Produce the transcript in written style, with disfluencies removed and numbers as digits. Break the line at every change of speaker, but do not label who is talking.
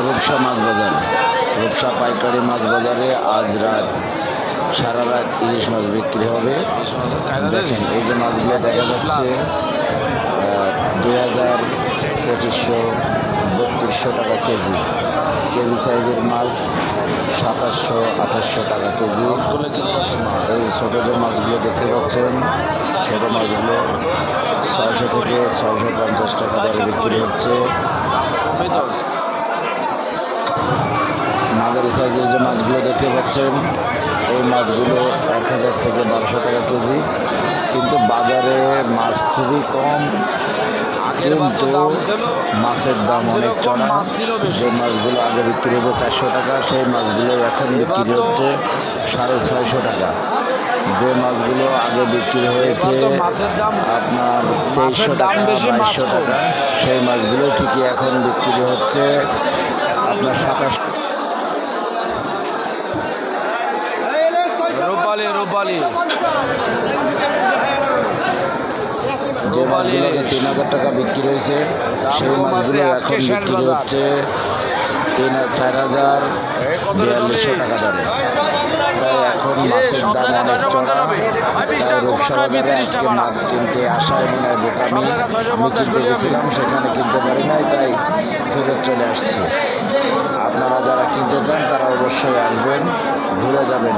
রূপসা মাছ বাজার, রূপসা পাইকারি মাছ বাজারে আজ সারা রাত ইলিশ মাছ বিক্রি হবে। দেখেন এই যে মাছগুলো দেখা যাচ্ছে 2000, 2500, 3200 টাকা কেজি। কেজি সাইজের মাছ 2700, 2800 টাকা কেজি। এই ছোটো যে মাছগুলো দেখতে পাচ্ছেন, ছোটো মাছগুলো 600 থেকে 650 টাকা দরে বিক্রি হচ্ছে। মাঝারি সাইজের যে মাছগুলো দেখতে পাচ্ছেন, এই মাছগুলো 1000 থেকে 1200 টাকা কেজি। কিন্তু বাজারে মাছ খুবই কম, কিন্তু মাছের দাম অনেক চড়া। যে মাছগুলো আগে বিক্রি হতো 400 টাকা, সেই মাছগুলো এখন বিক্রি হচ্ছে 650 টাকা। যে মাছগুলো আগে বিক্রি হয়েছে আপনার 2300 টাকা, 2200 টাকা, সেই মাছগুলো ঠিকই এখন বিক্রি হচ্ছে আপনার 27। যে মাছগুলো আগে 3000 টাকা বিক্রি হয়েছে, সেই মাছগুলো এখন বিক্রি হচ্ছে 4000, 4200 টাকা দরে। তাই এখন মাছের দাম অনেক চড়া। তাই রূপসা বাজারে আজকে মাছ কিনতে আসায় মনে হয় বোকামি। আমি কিনতে গেছিলাম, সেখানে কিনতে পারি নাই, তাই ফেরত চলে আসছি। আপনারা যারা কিনতে চান তারা অবশ্যই আসবেন, ঘুরে যাবেন।